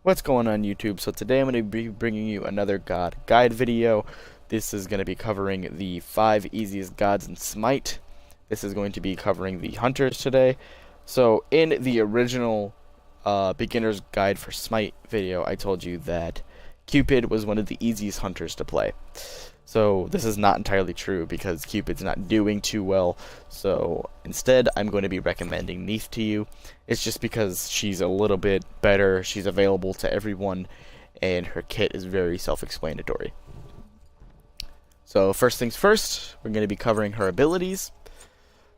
What's going on YouTube? So today I'm going to be bringing you another god guide video. This is going to be covering the 5 easiest gods in Smite. This is going to be covering the hunters today. So in the original beginner's guide for Smite video, I told you that Cupid was one of the easiest hunters to play. So this is not entirely true because Cupid's not doing too well. So instead, I'm going to be recommending Neith to you. It's just because she's a little bit better, she's available to everyone, and her kit is very self-explanatory. So first things first, we're going to be covering her abilities.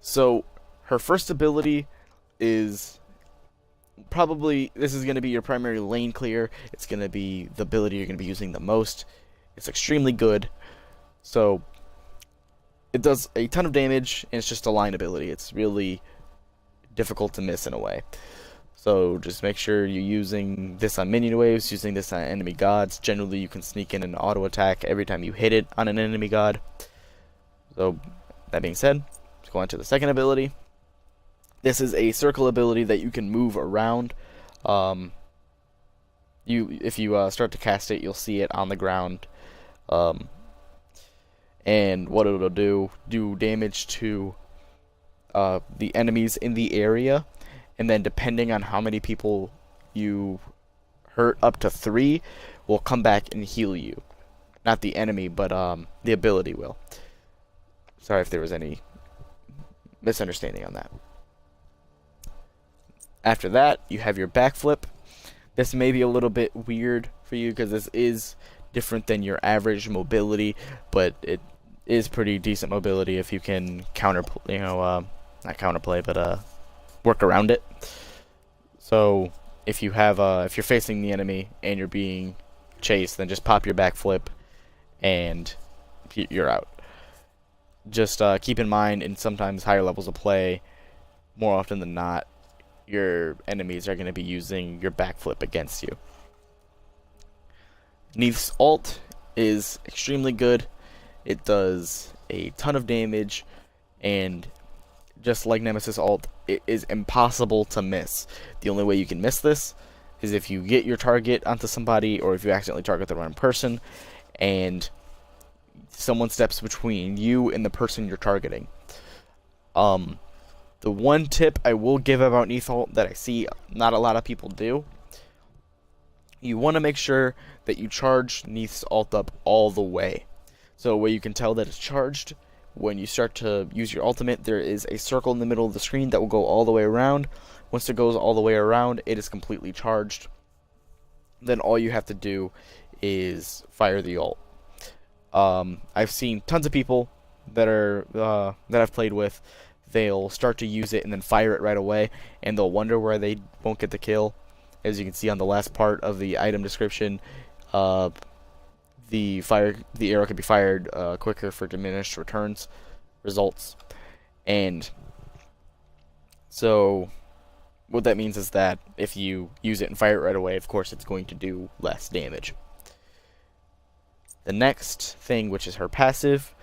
So her first ability is probably, this is going to be your primary lane clear. It's going to be the ability you're going to be using the most. It's extremely good. So it does a ton of damage, and it's just a line ability. It's really difficult to miss in a way. So just make sure you're using this on minion waves, using this on enemy gods. Generally, you can sneak in an auto attack every time you hit it on an enemy god. So that being said, let's go on to the second ability. This is a circle ability that you can move around. If you start to cast it, you'll see it on the ground. And what it'll do damage to the enemies in the area, and then depending on how many people you hurt, up to 3 will come back and heal you. Not the enemy, but the ability will. Sorry if there was any misunderstanding on that. After that, you have your backflip. This may be a little bit weird for you because this is different than your average mobility, but it is pretty decent mobility if you can not counterplay, but work around it. So if you have if you're facing the enemy and you're being chased, then just pop your backflip and you're out. Just keep in mind, in sometimes higher levels of play, more often than not, your enemies are going to be using your backflip against you. Neith's ult is extremely good. It does a ton of damage, and just like Nemesis ult, it is impossible to miss. The only way you can miss this is if you get your target onto somebody, or if you accidentally target the wrong person, and someone steps between you and the person you're targeting. The one tip I will give about Neith ult that I see not a lot of people do, you want to make sure that you charge Neith's ult up all the way. So where you can tell that it's charged, when you start to use your ultimate, there is a circle in the middle of the screen that will go all the way around. Once it goes all the way around, it is completely charged. Then all you have to do is fire the ult. I've seen tons of people that I've played with. They'll start to use it and then fire it right away, and they'll wonder why they won't get the kill. As you can see on the last part of the item description, the arrow can be fired quicker for diminished returns results. And so what that means is that if you use it and fire it right away, of course it's going to do less damage. The next thing, which is her passive,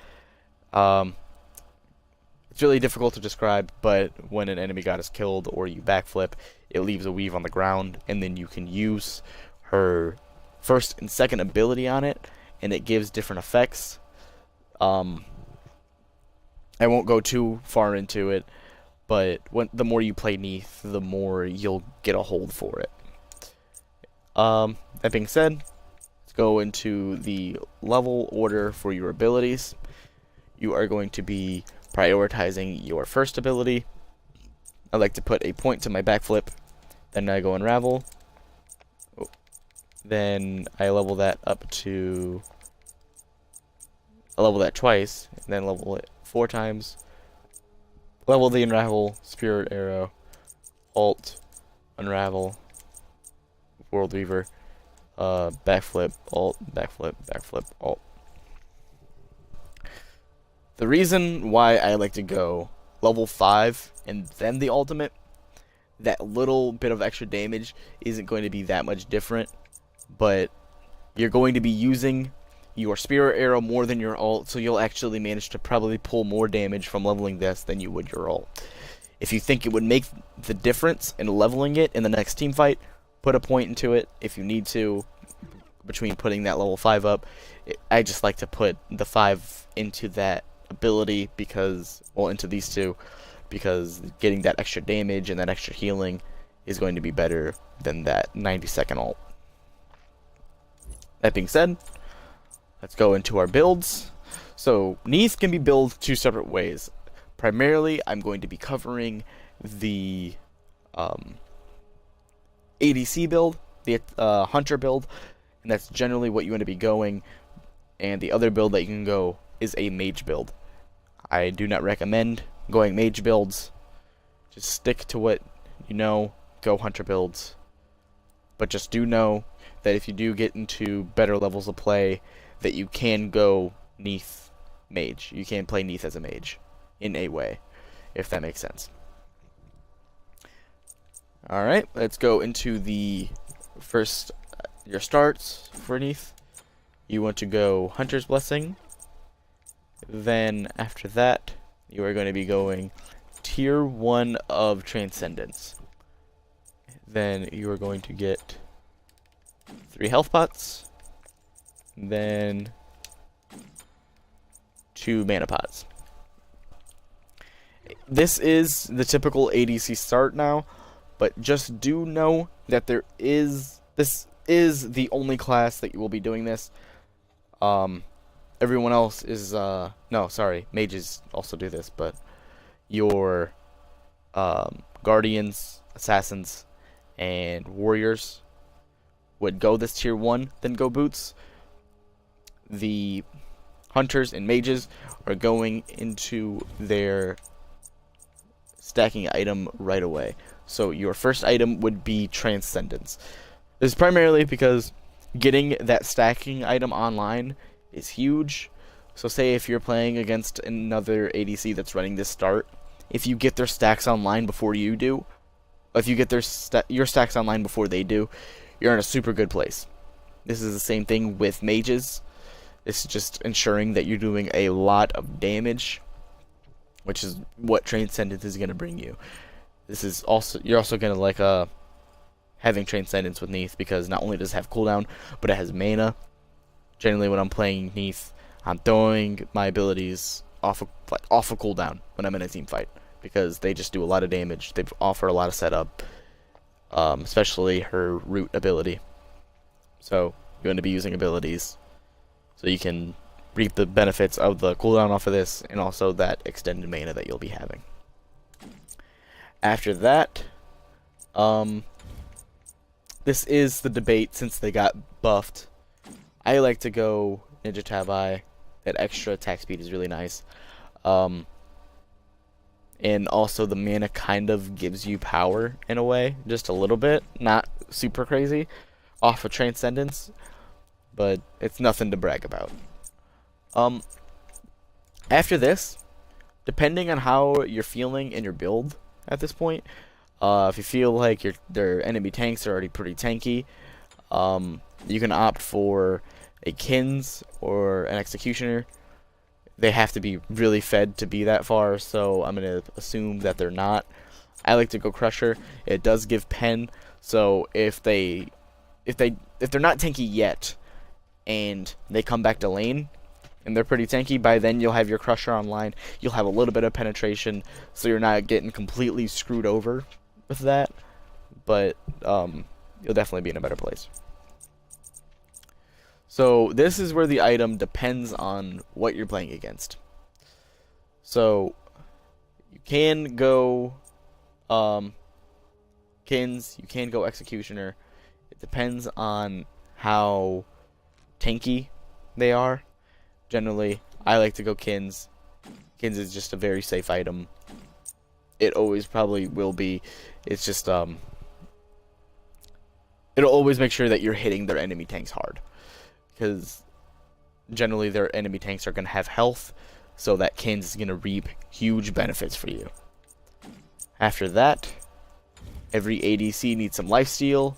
it's really difficult to describe, but when an enemy god is killed or you backflip, it leaves a weave on the ground, and then you can use her first and second ability on it, and it gives different effects. I won't go too far into it, but the more you play Neith, the more you'll get a hold for it. That being said, let's go into the level order for your abilities. You are going to be prioritizing your first ability. I like to put a point to my backflip, then I go unravel. Then I level that twice, and then level it 4 times. Level the unravel, spirit arrow, ult, unravel, world weaver, backflip, ult, backflip, backflip, ult. The reason why I like to go level 5 and then the ultimate, that little bit of extra damage isn't going to be that much different, but you're going to be using your spirit arrow more than your ult, so you'll actually manage to probably pull more damage from leveling this than you would your ult. If you think it would make the difference in leveling it in the next team fight, put a point into it if you need to, between putting that level 5 up. I just like to put the 5 into that ability because, well, into these two, because getting that extra damage and that extra healing is going to be better than that 90-second ult. That being said, let's go into our builds. So Neith can be built two separate ways. Primarily, I'm going to be covering the ADC build, the Hunter build, and that's generally what you want to be going. And the other build that you can go is a Mage build. I do not recommend going Mage builds. Just stick to what you know, go Hunter builds. But just do know that if you do get into better levels of play, that you can go Neith Mage. You can play Neith as a Mage in a way, if that makes sense. Alright, let's go into the first, your starts for Neith. You want to go Hunter's Blessing. Then after that, you are going to be going Tier 1 of Transcendence. Then you are going to get 3 health pots. Then 2 mana pots. This is the typical ADC start now, but just do know that this is the only class that you will be doing this. Everyone else is no, sorry, mages also do this, but your guardians, assassins, and warriors would go this tier 1, then go boots. The hunters and mages are going into their stacking item right away. So your first item would be Transcendence. This is primarily because getting that stacking item online is huge. So say if you're playing against another ADC that's running this start, if you get their stacks online before you do, if you get your stacks online before they do, you're in a super good place. This is the same thing with mages. It's just ensuring that you're doing a lot of damage, which is what Transcendence is going to bring you. This is also, you're also going to like having Transcendence with Neith, because not only does it have cooldown, but it has mana. Generally, when I'm playing Neith, I'm throwing my abilities off of cooldown when I'm in a team fight, because they just do a lot of damage. They offer a lot of setup, especially her root ability. So you're going to be using abilities so you can reap the benefits of the cooldown off of this, and also that extended mana that you'll be having. After that, this is the debate since they got buffed. I like to go Ninja Tabi. That extra attack speed is really nice. And also the mana kind of gives you power in a way, just a little bit, not super crazy, off of Transcendence, but it's nothing to brag about. After this, depending on how you're feeling in your build at this point, if you feel like their enemy tanks are already pretty tanky, you can opt for a Kins or an Executioner. They have to be really fed to be that far, so I'm going to assume that they're not. I like to go Crusher. It does give pen, so if they're not tanky yet and they come back to lane and they're pretty tanky, by then you'll have your Crusher online. You'll have a little bit of penetration, so you're not getting completely screwed over with that, but you'll definitely be in a better place. So this is where the item depends on what you're playing against. So you can go Kins, you can go Executioner. It depends on how tanky they are. Generally, I like to go Kins. Kins is just a very safe item. It always probably will be. It's just it'll always make sure that you're hitting their enemy tanks hard, because generally their enemy tanks are going to have health, so that Kins is going to reap huge benefits for you. After that, every ADC needs some lifesteal.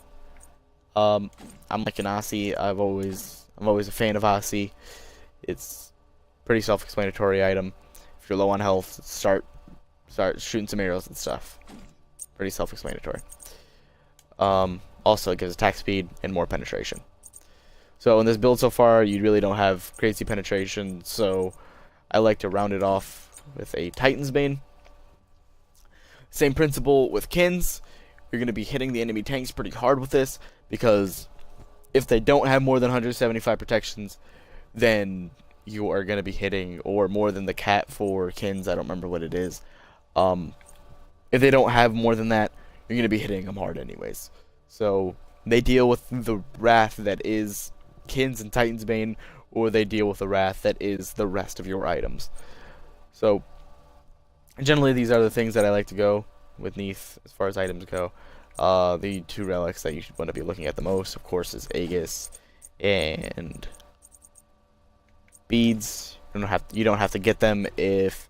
I'm like an Aussie. I'm always a fan of Aussie. It's pretty self-explanatory item. If you're low on health, start shooting some arrows and stuff. Pretty self-explanatory. Also, it gives attack speed and more penetration. So in this build so far, you really don't have crazy penetration, so I like to round it off with a Titan's Bane. Same principle with Kins. You're going to be hitting the enemy tanks pretty hard with this, because if they don't have more than 175 protections, then you are going to be hitting, or more than the cat for Kins, I don't remember what it is. If they don't have more than that, you're going to be hitting them hard anyways. So they deal with the wrath that is Kins and Titan's Bane, or they deal with the wrath that is the rest of your items. So generally these are the things that I like to go with Neith as far as items go. The two relics that you should want to be looking at the most, of course, is Aegis and beads. You don't have to get them if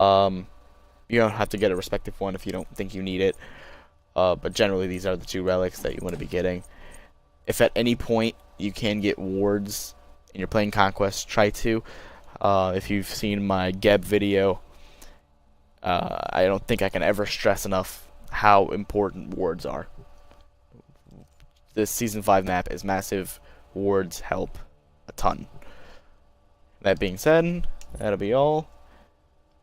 you don't have to get a respective one if you don't think you need it. But generally these are the two relics that you want to be getting. If at any point you can get wards and you're playing Conquest, try to. If you've seen my Geb video, I don't think I can ever stress enough how important wards are. This Season 5 map is massive. Wards help a ton. That being said, that'll be all.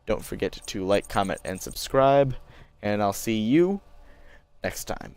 Don't forget to like, comment, and subscribe. And I'll see you next time.